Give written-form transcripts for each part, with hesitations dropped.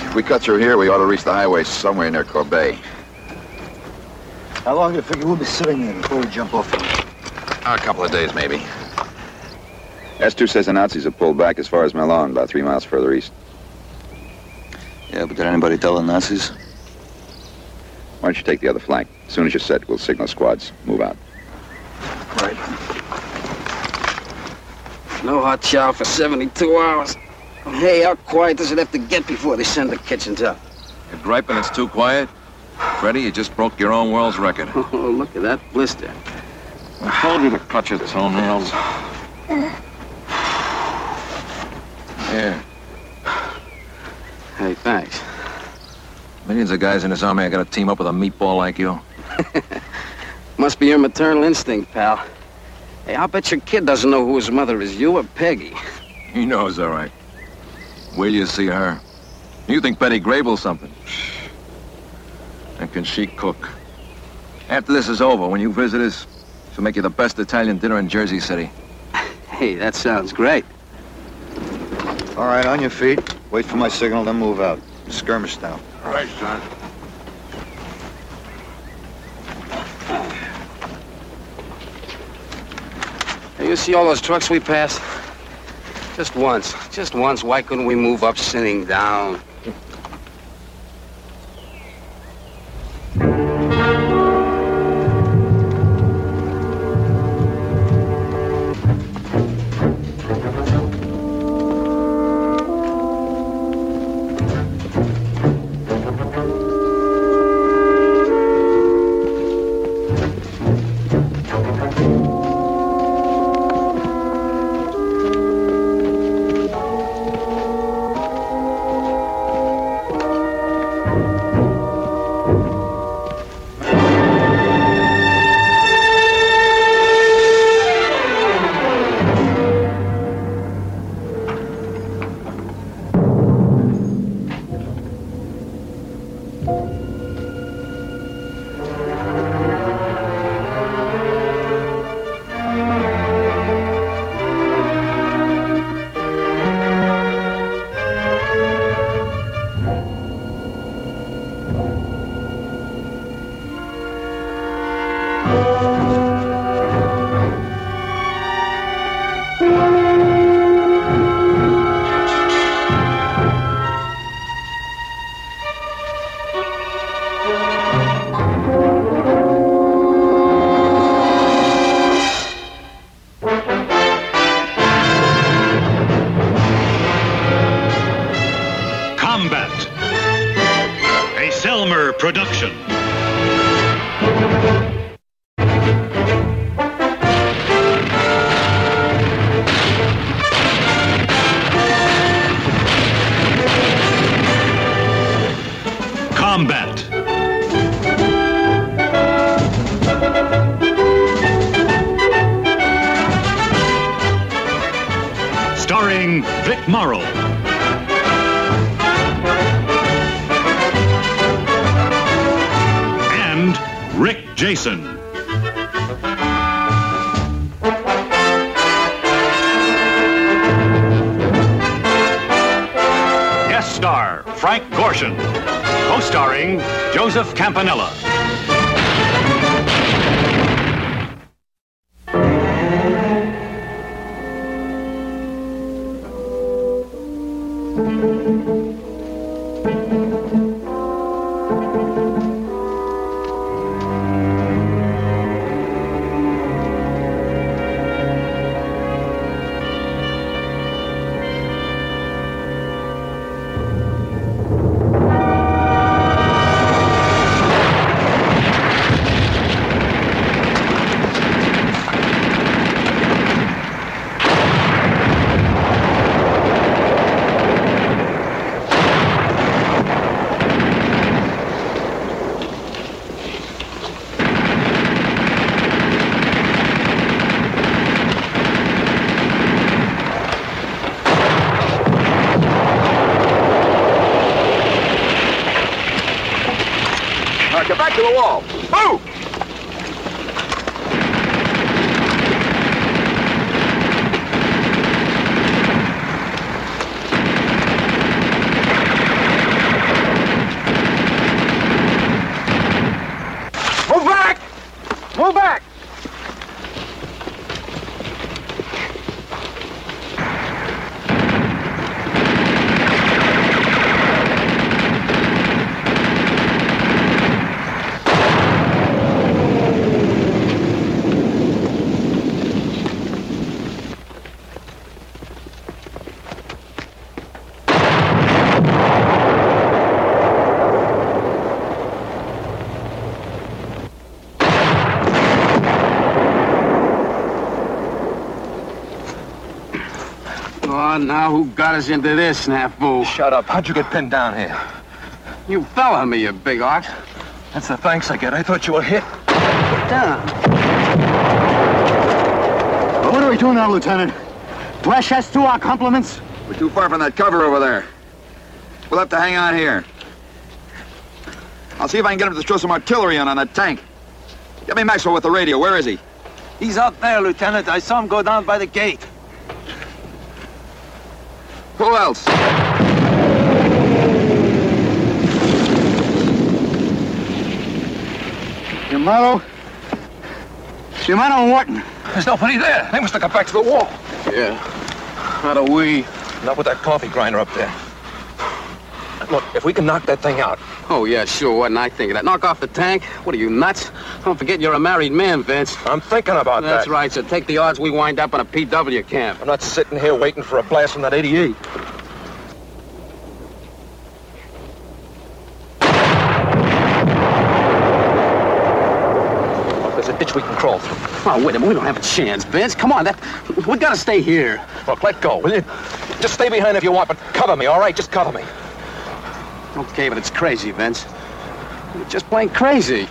If we cut through here, we ought to reach the highway somewhere near Corbet. How long do you figure we'll be sitting there before we jump off? A couple of days, maybe. S2 says the Nazis have pulled back as far as Melun, about 3 miles further east. Yeah, but did anybody tell the Nazis? Why don't you take the other flank? As soon as you're set, we'll signal squads. Move out. Right. No hot chow for 72 hours. Hey, how quiet does it have to get before they send the kitchens up? You're griping it's too quiet? Freddie, you just broke your own world's record. Oh, look at that blister. I told you to cut your toenails. Here. Hey, thanks. Millions of guys in this army are gonna team up with a meatball like you. Must be your maternal instinct, pal. Hey, I'll bet your kid doesn't know who his mother is, you or Peggy. He knows, all right. Will you see her? You think Betty Grable's something? And can she cook? After this is over, when you visit us, she'll make you the best Italian dinner in Jersey City. Hey, that sounds great. All right, on your feet. Wait for my signal, then move out. Skirmish down. All right, son. Hey, you see all those trucks we passed? Just once, why couldn't we move up sitting down? Production. Combat. Starring Vic Morrow. Rick Jason. Guest star Frank Gorshin. Co-starring Joseph Campanella. Get back to the wall. Move! now, who got us into this, snafu? Shut up. How'd you get pinned down here? You fell on me, you big ox. That's the thanks I get. I thought you were hit. Get down. Well, what are we doing now, Lieutenant? Flesh us to our compliments? We're too far from that cover over there. We'll have to hang on here. I'll see if I can get him to throw some artillery on that tank. Get me Maxwell with the radio. Where is he? He's out there, Lieutenant. I saw him go down by the gate. Who else? Shimano and Wharton. There's nobody there. They must have got back to the wall. Yeah. How do we? Not with that coffee grinder up there. Look, if we can knock that thing out. Oh, yeah, sure. Wasn't I thinking that? Knock off the tank? What are you, nuts? Don't forget you're a married man, Vince. I'm thinking about that. That's right, so take the odds we wind up in a PW camp. I'm not sitting here waiting for a blast from that 88. Look, there's a ditch we can crawl through. Oh, wait a minute. We don't have a chance, Vince. Come on, we gotta stay here. Look, let go, will you? Just stay behind if you want, but cover me, all right? Just cover me. Okay, but it's crazy, Vince. You're just plain crazy.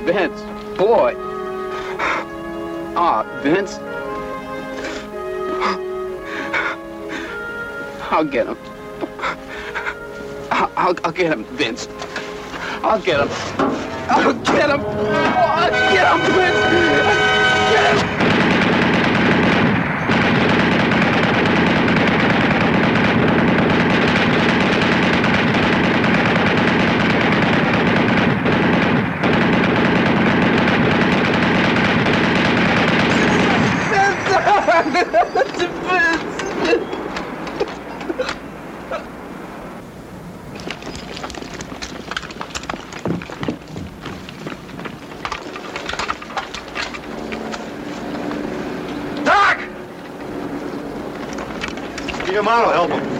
Vince, boy. Vince. I'll get him. I'll get him, Vince. I'll get him. I'll get him. I'll get him, Vince. I'll get him. your model. Help him.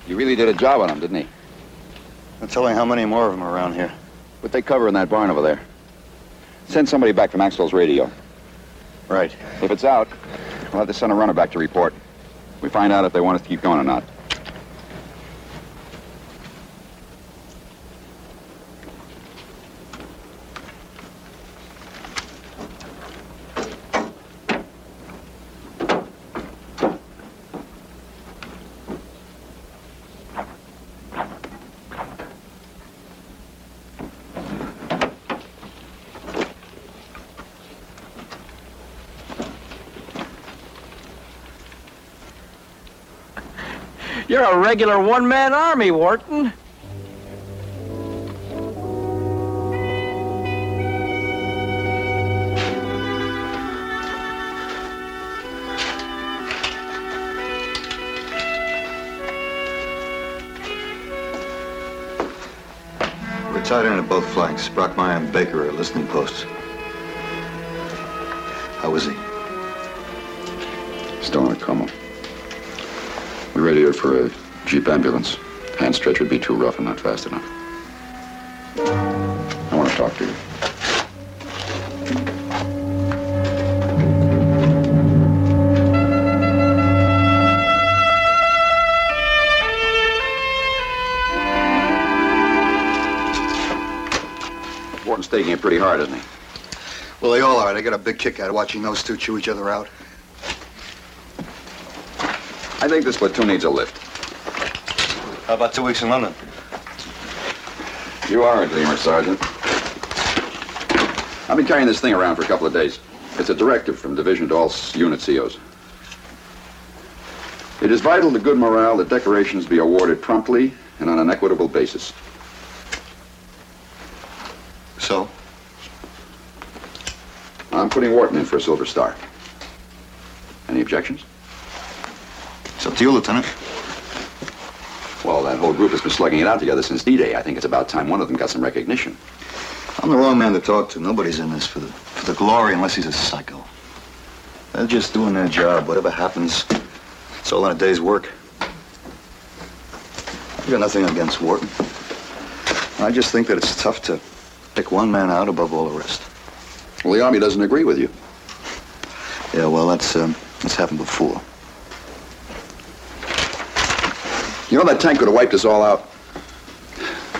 He really did a job on him, didn't he? No telling how many more of them are around here. What they cover in that barn over there. Send somebody back from Maxwell's radio. Right. If it's out, we'll have to send a runner back to report. We find out if they want us to keep going or not. You're a regular one-man army, Wharton. We're tied in at both flanks. Brockmeyer and Baker are listening posts. How is he? Still in a coma. We radioed for a Jeep ambulance. Hand stretch would be too rough and not fast enough. I want to talk to you. Wharton's taking it pretty hard, isn't he? Well, they all are. They get a big kick out of watching those two chew each other out. I think this platoon needs a lift. How about 2 weeks in London? You are a dreamer, Sergeant. I've been carrying this thing around for a couple of days. It's a directive from division to all unit COs. It is vital to good morale that decorations be awarded promptly and on an equitable basis. So? I'm putting Wharton in for a Silver Star. Any objections? It's up to you, Lieutenant. Well, that whole group has been slugging it out together since D-Day. I think it's about time one of them got some recognition. I'm the wrong man to talk to. Nobody's in this for the glory unless he's a psycho. They're just doing their job. Whatever happens, it's all in a day's work. I've got nothing against Wharton. I just think that it's tough to pick one man out above all the rest. Well, the Army doesn't agree with you. Yeah, well, that's happened before. You know, that tank could have wiped us all out.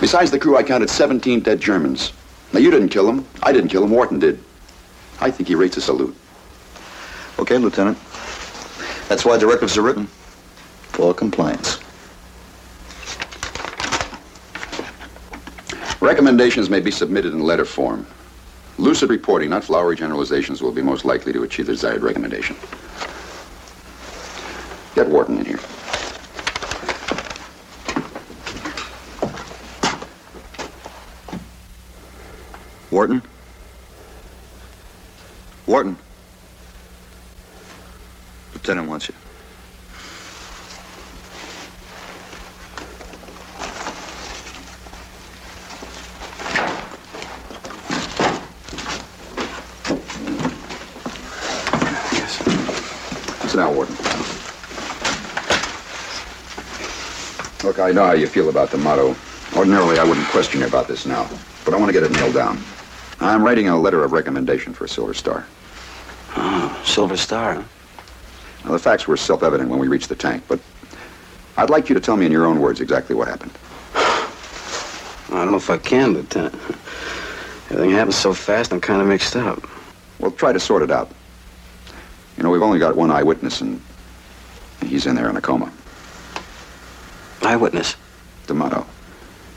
Besides the crew, I counted 17 dead Germans. Now, you didn't kill them. I didn't kill them. Wharton did. I think he rates a salute. Okay, Lieutenant. That's why directives are written. For compliance. Recommendations may be submitted in letter form. Lucid reporting, not flowery generalizations, will be most likely to achieve the desired recommendation. Get Wharton in here. Wharton? Wharton? Lieutenant wants you. Sit down, Wharton. Look, I know how you feel about the motto. Ordinarily, I wouldn't question you about this now, but I want to get it nailed down. I'm writing a letter of recommendation for a Silver Star. Oh, Silver Star, huh? Now, the facts were self-evident when we reached the tank, but I'd like you to tell me in your own words exactly what happened. I don't know if I can, Lieutenant. Everything happened so fast, I'm kind of mixed up. Well, try to sort it out. You know, we've only got one eyewitness, and he's in there in a coma. Eyewitness? The motto.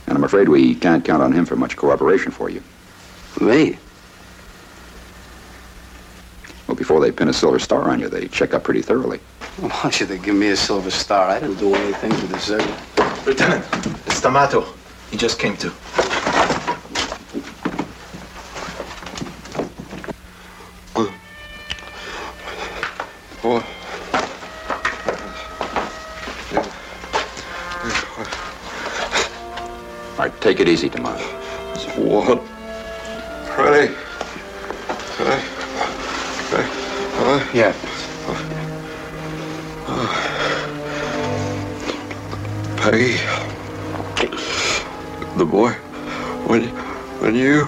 And I'm afraid we can't count on him for much cooperation for you. Me? Well, before they pin a silver star on you, they check up pretty thoroughly. Why should they give me a silver star? I didn't do anything to deserve it. Lieutenant, it's D'Amato. He just came to. All right, take it easy, D'Amato. What? Ready? Yeah. Peggy. The boy. When you...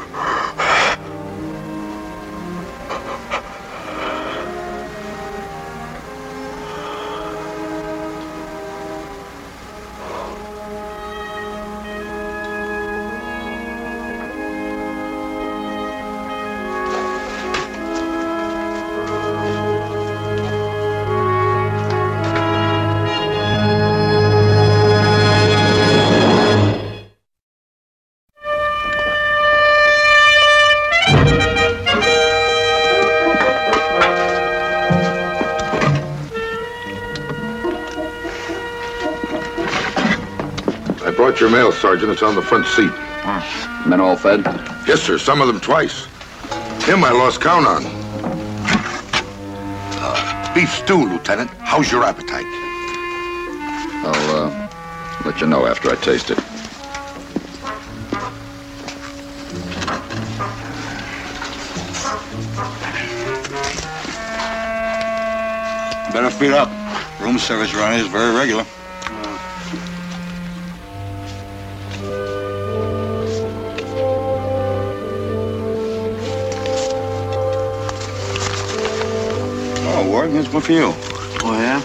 Your mail, Sergeant. It's on the front seat. Men all fed? Yes, sir. Some of them twice. Him I lost count on. Beef stew, Lieutenant. How's your appetite? I'll let you know after I taste it. Better feed up. Room service around here is very regular. Here's one for you. Oh, yeah?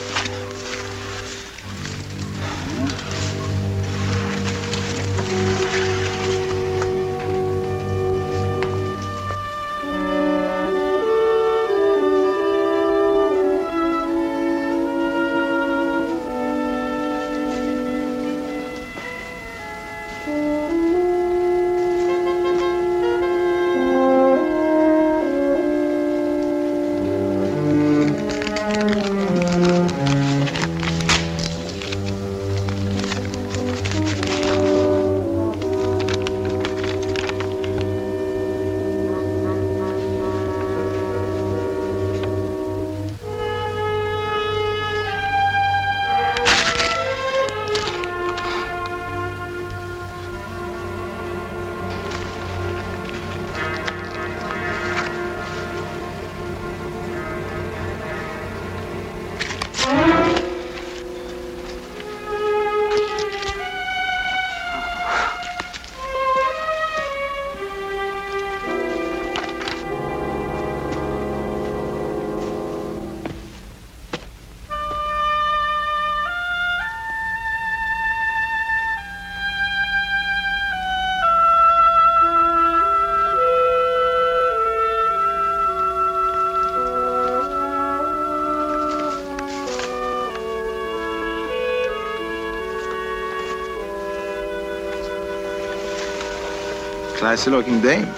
Classy-looking dame.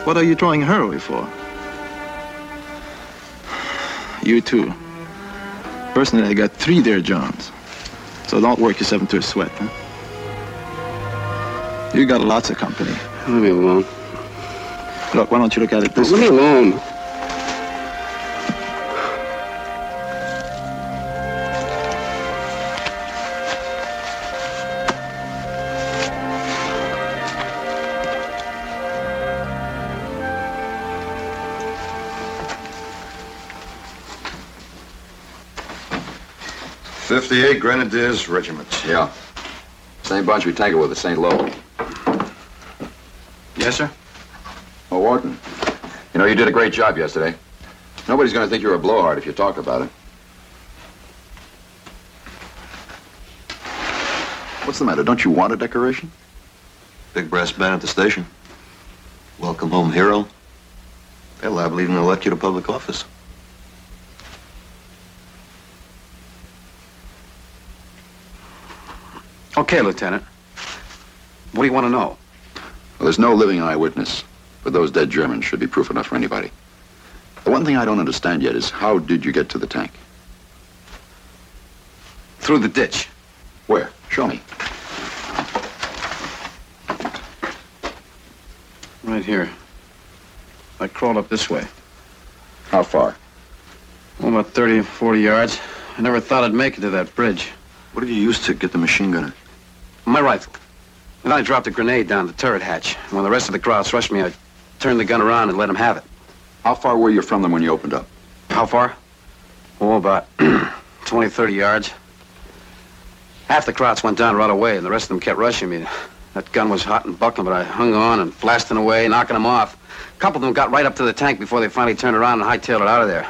What are you throwing her away for? You too. Personally, I got 3 dear Johns. So don't work yourself into a sweat, huh? You got lots of company. Leave me alone. Look, why don't you look at it this way? Leave me alone. '58 Grenadiers Regiment. Yeah. Same bunch we tangled with at St. Lo. Yes, sir? Oh, Wharton. You know, you did a great job yesterday. Nobody's going to think you're a blowhard if you talk about it. What's the matter? Don't you want a decoration? Big brass band at the station. Welcome home hero. They're liable even to elect you to public office. Okay, Lieutenant. What do you want to know? Well, there's no living eyewitness. with those dead Germans should be proof enough for anybody. The one thing I don't understand yet is how did you get to the tank? Through the ditch. Where? Show me. Right here. I crawled up this way. How far? Well, about 30 or 40 yards. I never thought I'd make it to that bridge. What did you use to get the machine gunner? My rifle. And then I dropped a grenade down the turret hatch. And when the rest of the crowds rushed me, I turned the gun around and let them have it. How far were you from them when you opened up? How far? Oh, about 20, 30 yards. Half the crowds went down right away, and the rest of them kept rushing me. That gun was hot and bucking, but I hung on and blasting away, knocking them off. A couple of them got right up to the tank before they finally turned around and hightailed it out of there.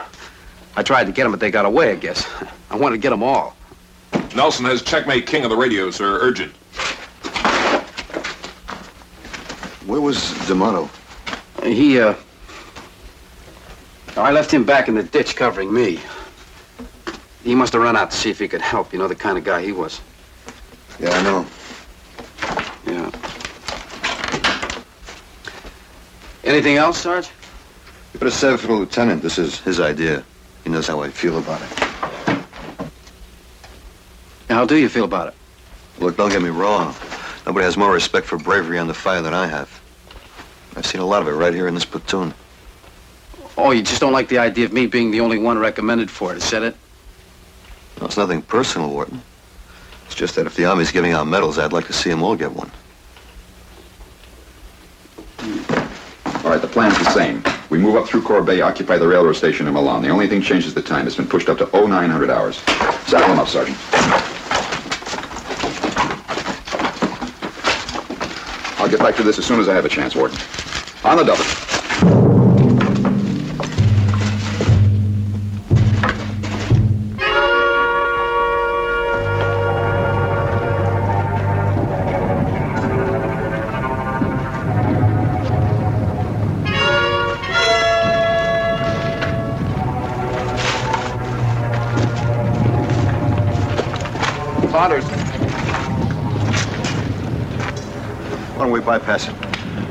I tried to get them, but they got away, I guess. I wanted to get them all. Nelson has checkmate king of the radio, sir. Urgent. Where was D'Amato? I left him back in the ditch covering me. He must have run out to see if he could help. You know the kind of guy he was. Yeah, I know. Yeah. Anything else, Sarge? You better save it for the lieutenant. This is his idea. He knows how I feel about it. How do you feel about it? Look, don't get me wrong. Nobody has more respect for bravery on the fire than I have. I've seen a lot of it right here in this platoon. Oh, you just don't like the idea of me being the only one recommended for it, is that it? No, it's nothing personal, Wharton. It's just that if the Army's giving out medals, I'd like to see them all get one. All right, the plan's the same. We move up through Corbeil, occupy the railroad station in Milan. The only thing changes the time. It's been pushed up to 0900 hours. Saddle them up, Sergeant. I'll get back to this as soon as I have a chance, Wharton. On the double. Why don't we bypass it?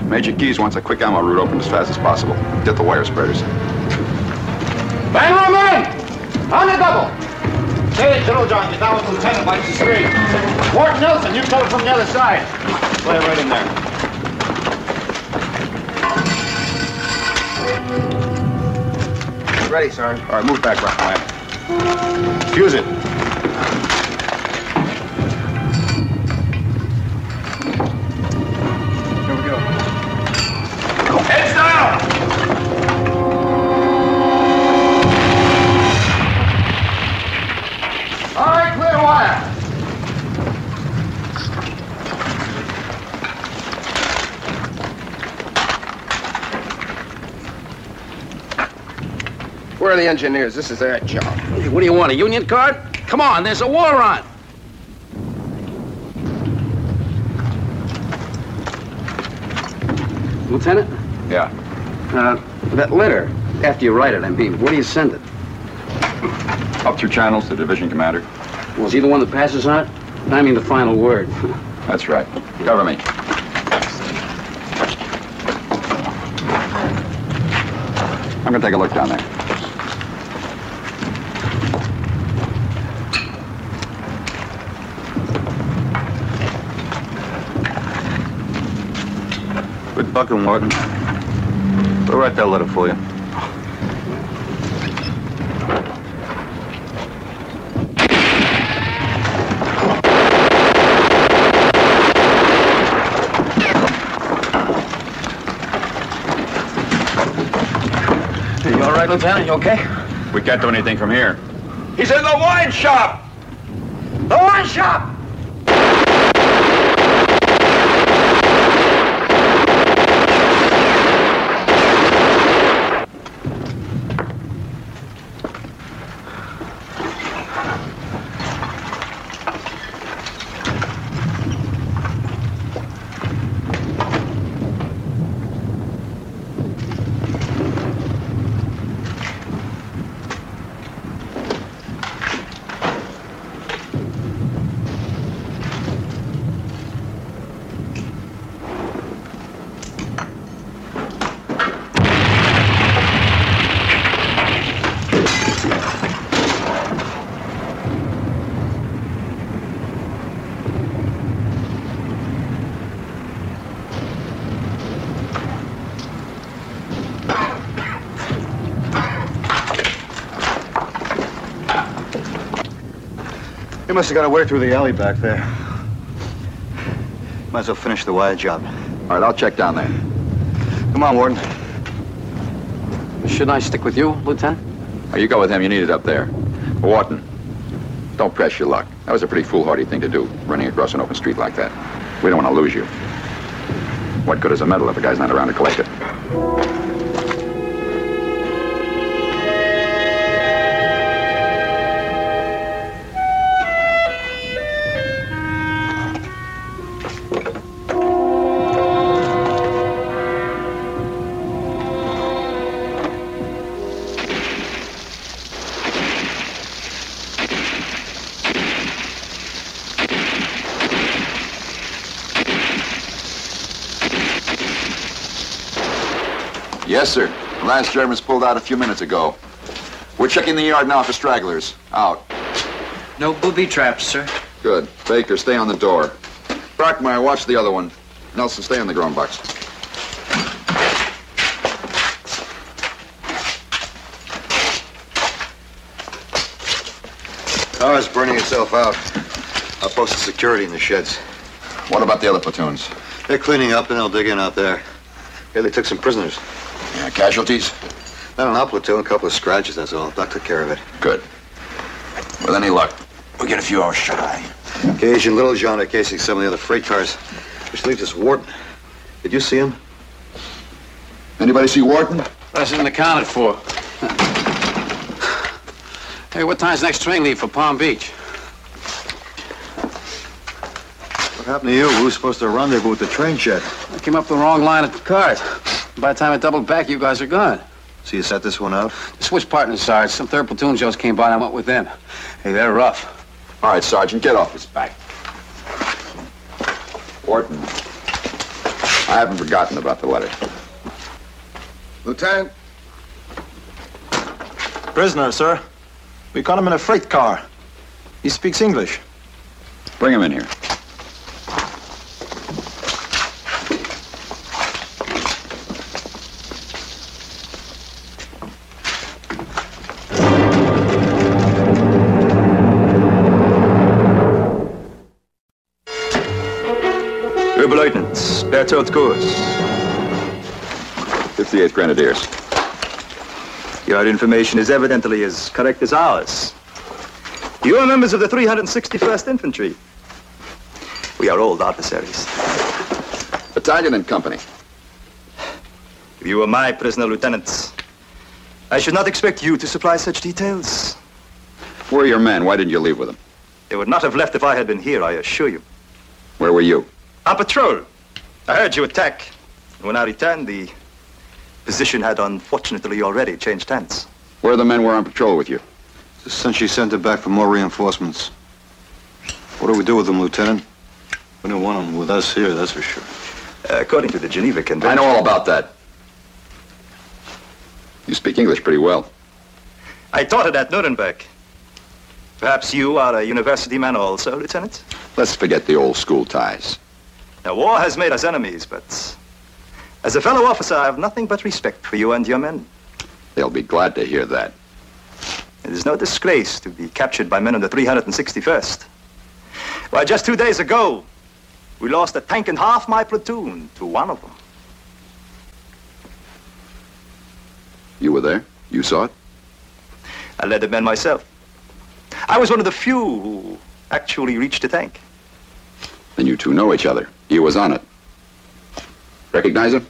Major Keyes wants a quick ammo route open as fast as possible. Get the wire spreaders. Bang on man! On the double! Say it, General John, you down with Lieutenant likes the street. Ward Nelson, you cover from the other side. Play right in there. Ready, Sergeant. All right, move back right away. Fuse it. Heads down! All right, clear wire. Where are the engineers? This is their job. Hey, what do you want, a union card? Come on, there's a war on. Lieutenant? Yeah. That letter, after you write it, I mean, where do you send it? Up through channels to division commander. Was he the one that passes on it? I mean the final word. That's right. Cover me. I'm gonna take a look down there. Quit bucking, Wharton. We'll write that letter for you. You all right, Lieutenant? You okay? We can't do anything from here. He's in the wine shop! The wine shop! They must have got away through the alley back there. Might as well finish the wire job. All right, I'll check down there. Come on, Warden. Shouldn't I stick with you, Lieutenant? Oh, you go with him. You need it up there. Wharton, don't press your luck. That was a pretty foolhardy thing to do, running across an open street like that. We don't want to lose you. What good is a medal if a guy's not around to collect it? Yes, sir. The last Germans pulled out a few minutes ago. We're checking the yard now for stragglers. Out. No booby traps, sir. Good. Baker, stay on the door. Brockmeyer, watch the other one. Nelson, stay on the grown box. Car's burning itself out. I'll post the security in the sheds. What about the other platoons? They're cleaning up and they'll dig in out there. Hey, they took some prisoners. Yeah, casualties? Not an platoon, a couple of scratches, that's all. Doc took care of it. Good. With any luck, we'll get a few hours shut-eye. Gage and Little John are casing some of the other freight cars, which leaves us Wharton. Did you see him? Anybody see Wharton? That isn't accounted for. Hey, what time's next train leave for Palm Beach? What happened to you? We were supposed to rendezvous with the train shed. I came up the wrong line of cars. By the time I doubled back, you guys are gone. So you set this one out? Switch partners, Sarge. Some third platoon Joes came by and I went with them. Hey, they're rough. All right, Sergeant, get off his back. Wharton, I haven't forgotten about the letter. Lieutenant? Prisoner, sir. We caught him in a freight car. He speaks English. Bring him in here. Oberleutnant, Bertolt Kurs. 58th Grenadiers. Your information is evidently as correct as ours. You are members of the 361st Infantry. We are old adversaries. Battalion and company. If you were my prisoner, lieutenants, I should not expect you to supply such details. Where are your men? Why didn't you leave with them? They would not have left if I had been here, I assure you. Where were you? On patrol. I heard you attack. When I returned, the position had unfortunately already changed hands. Where are the men who were on patrol with you? Since she sent them back for more reinforcements. What do we do with them, Lieutenant? We don't want them with us here, that's for sure. According to the Geneva Convention... I know all about that. You speak English pretty well. I taught it at Nuremberg. Perhaps you are a university man also, Lieutenant? Let's forget the old school ties. Now, war has made us enemies, but as a fellow officer, I have nothing but respect for you and your men. They'll be glad to hear that. It is no disgrace to be captured by men of the 361st. Why, just 2 days ago, we lost a tank and half my platoon to one of them. You were there? You saw it? I led the men myself. I was one of the few who actually reached the tank. Then you two know each other. He was on it. Recognize him?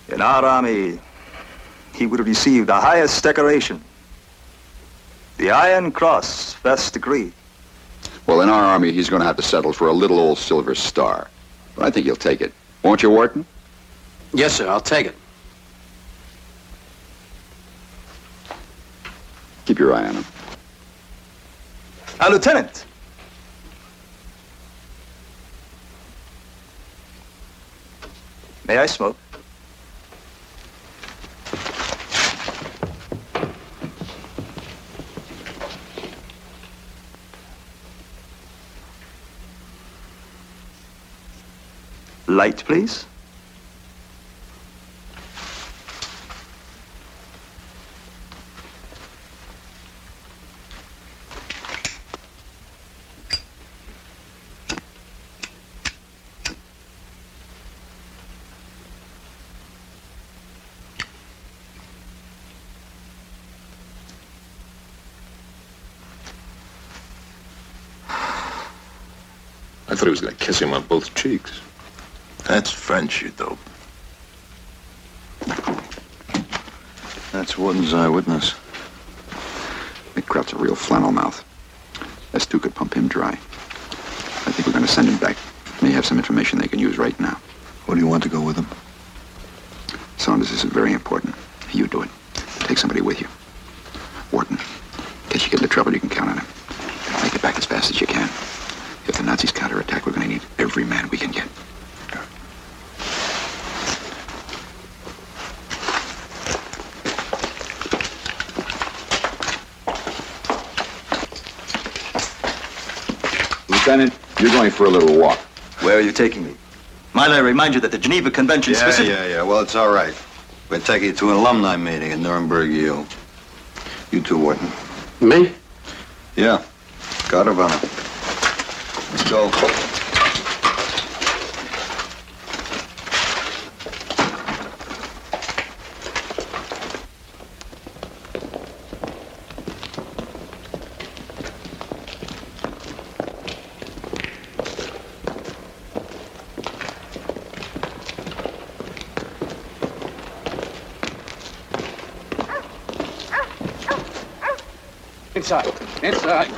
In our army, he would receive the highest decoration. The Iron Cross, first degree. Well, in our army, he's going to have to settle for a little old silver star. But I think he'll take it. Won't you, Wharton? Yes, sir, I'll take it. Keep your eye on him. Lieutenant. May I smoke? Light, please. I thought he was going to kiss him on both cheeks. That's French, you dope. That's Warden's eyewitness. McCraft's a real flannel mouth. S2 could pump him dry. I think we're going to send him back. May have some information they can use right now. What do you want to go with him? Saunders, this is very important. You do it. Take somebody with you. Wharton, in case you get into trouble, you can count on him. Make it back as fast as you can. If the Nazis counterattack, we're going to need every man we can get. Lieutenant, you're going for a little walk. Where are you taking me? Might I remind you that the Geneva Convention specifically... Yeah. Well, it's all right. We're taking you to an alumni meeting at Nuremberg, Yale. You too, Wharton. Me? Yeah. Guard of honor. Let's go. Inside. Inside.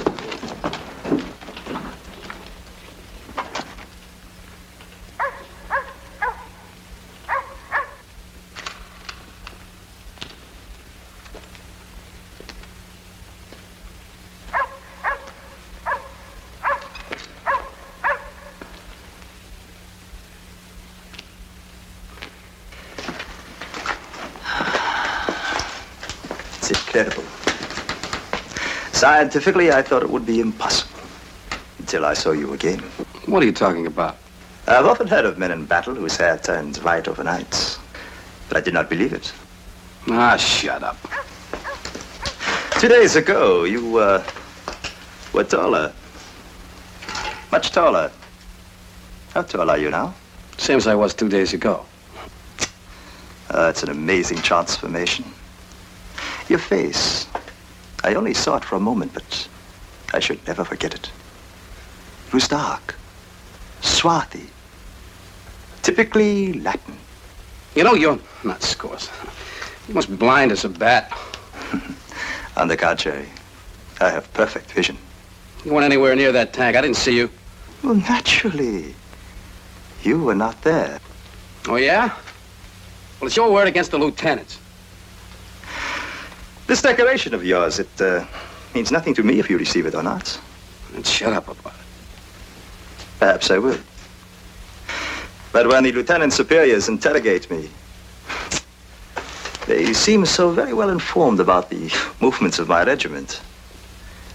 It's incredible. Scientifically, I thought it would be impossible. Until I saw you again. What are you talking about? I've often heard of men in battle whose hair turns white overnight. But I did not believe it. Ah, shut up. 2 days ago, you were taller. Much taller. How tall are you now? Same as I was 2 days ago. It's an amazing transformation. Your face. I only saw it for a moment, but I should never forget it. It was dark, swarthy, typically Latin. You know, you're not scores. You must be blind as a bat. On the contrary, I have perfect vision. You weren't anywhere near that tank. I didn't see you. Well, naturally. You were not there. Oh, yeah? Well, it's your word against the lieutenant's. This decoration of yours, it means nothing to me if you receive it or not. And shut up about it. Perhaps I will. But when the lieutenant superiors interrogate me, they seem so very well informed about the movements of my regiment.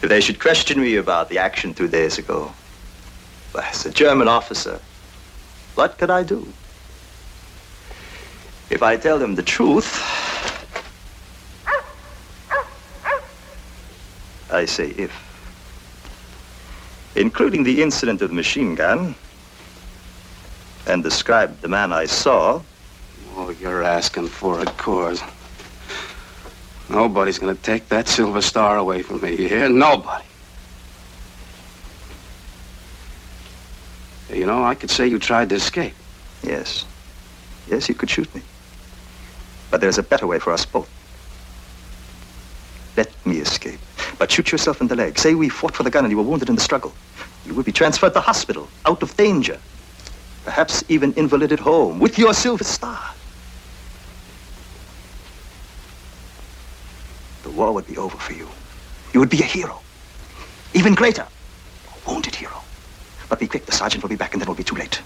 If they should question me about the action 2 days ago, well, as a German officer, what could I do? If I tell them the truth, I say if. Including the incident of the machine gun, and describe the man I saw. Oh, you're asking for it, Coors. Nobody's gonna take that silver star away from me here. Nobody. You know, I could say you tried to escape. Yes. Yes, you could shoot me. But there's a better way for us both. Let me escape. But shoot yourself in the leg. Say we fought for the gun and you were wounded in the struggle. You would be transferred to hospital, out of danger. Perhaps even invalided home, with your silver star. The war would be over for you. You would be a hero. Even greater. A wounded hero. But be quick, the sergeant will be back and then it'll be too late.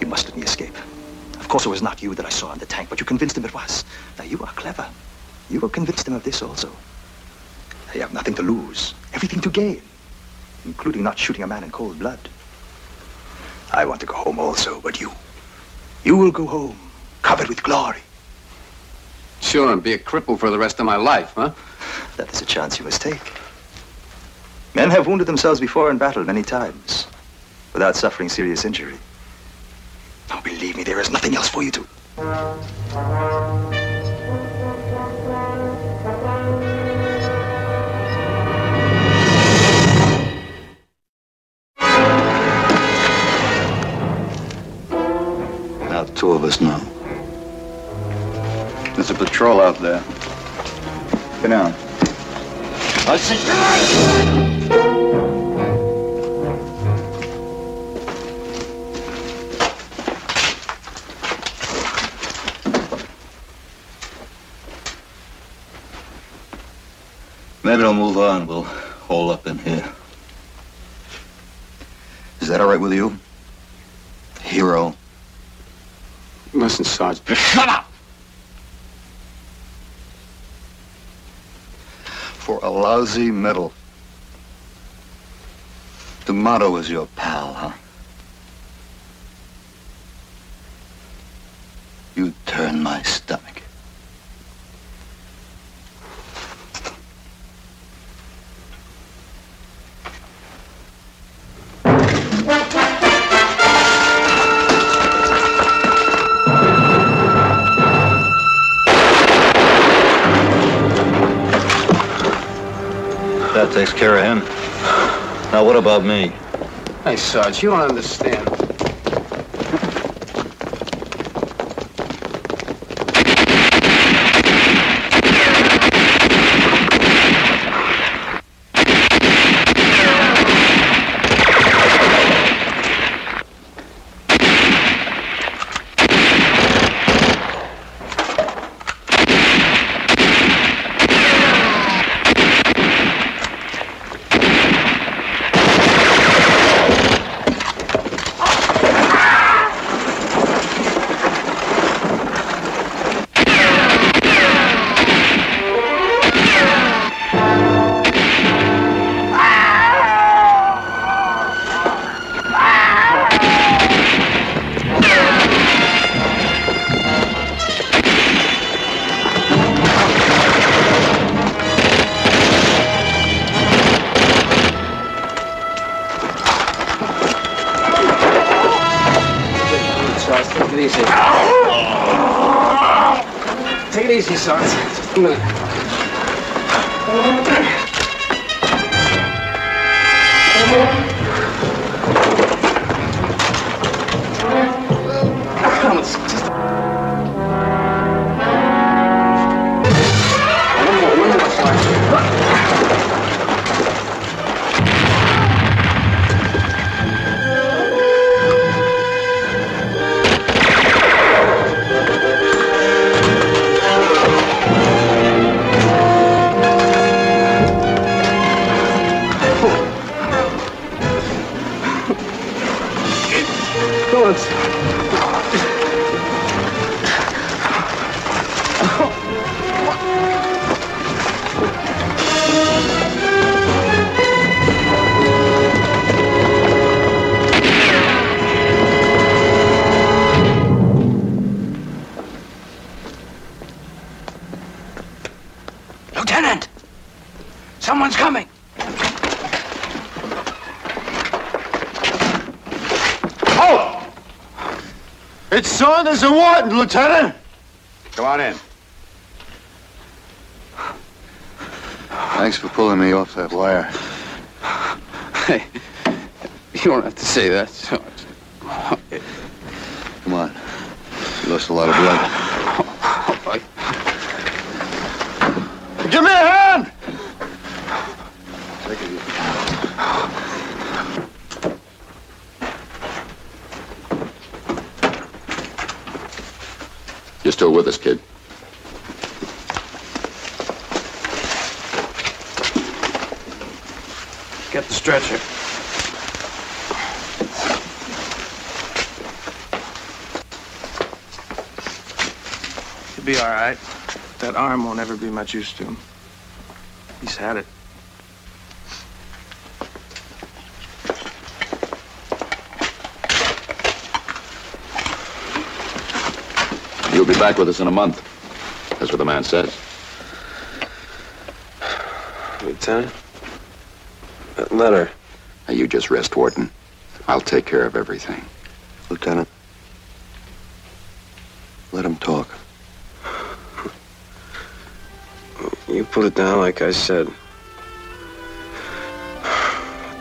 You must let me escape. Of course, it was not you that I saw in the tank, but you convinced him it was. Now, you are clever. You will convince him of this also. They have nothing to lose, everything to gain, including not shooting a man in cold blood. I want to go home also, but you will go home, covered with glory. Sure, and be a cripple for the rest of my life, huh? That is a chance you must take. Men have wounded themselves before in battle many times, without suffering serious injury. Now, believe me, there is nothing else for you to... Now, two of us now. There's a patrol out there. Get down. Maybe I'll move on. We'll hole up in here. Is that all right with you? Hero. Listen, Sarge. Shut up! For a lousy medal. The motto is your pal, huh? You turn my stomach. That takes care of him. Now, what about me? Hey, Sarge, you don't understand. Take it easy, Sarge. Just a minute. It's just... One more, Sarge. Lieutenant! Someone's coming! Oh! It's Saunders and Wharton, Lieutenant! Come on in. Thanks for pulling me off that wire. Hey, you don't have to say that, Sarge. Come on. You lost a lot of blood. Give me a hand! Take it easy. You're still with us, kid. Get the stretcher. He'll be all right. That arm won't ever be much use to him. He's had it. You'll be back with us in a month. That's what the man says. Lieutenant? That letter. Now, you just rest, Wharton. I'll take care of everything. Lieutenant, let him talk. You put it down like I said.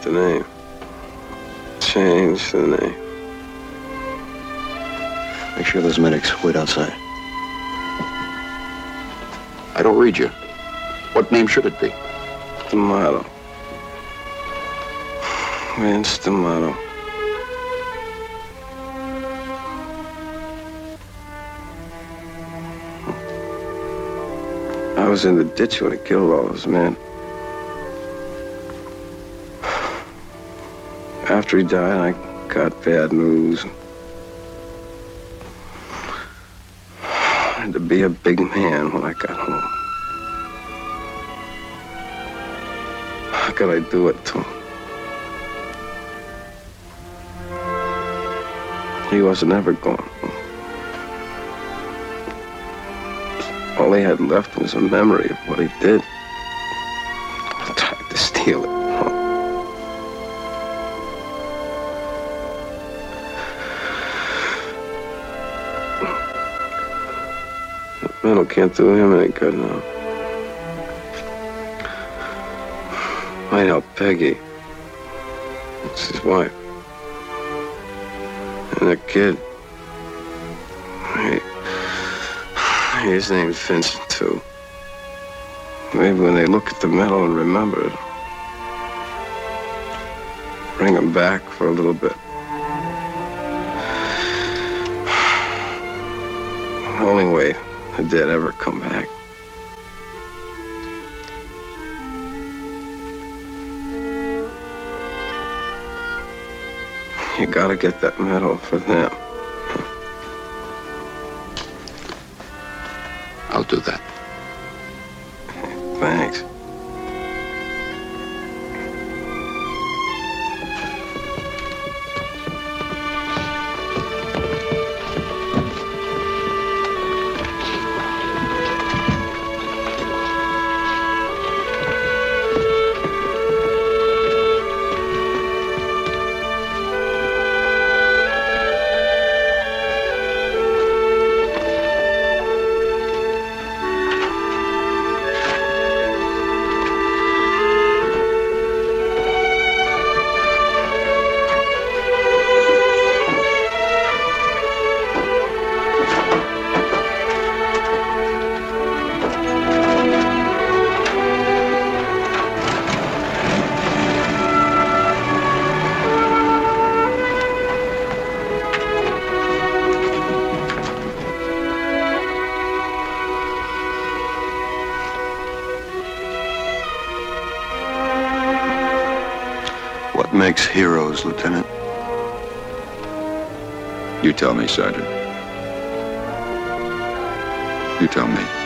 The name. Change the name. Make sure those medics wait outside. I don't read you. What name should it be? D'Amato. Vince D'Amato. I was in the ditch when he killed all those men. After he died, I got bad news. I had to be a big man when I got home. How could I do it to him? He wasn't ever gone. All he had left was a memory of what he did. I tried to steal it. The medal can't do him any good now. Might help Peggy. It's his wife. And the kid. His name's Vincent, too. Maybe when they look at the medal and remember it, bring him back for a little bit. The only way the dead ever come back. You gotta get that medal for them. I'll do that. Thanks. What makes heroes, Lieutenant? You tell me, Sergeant. You tell me.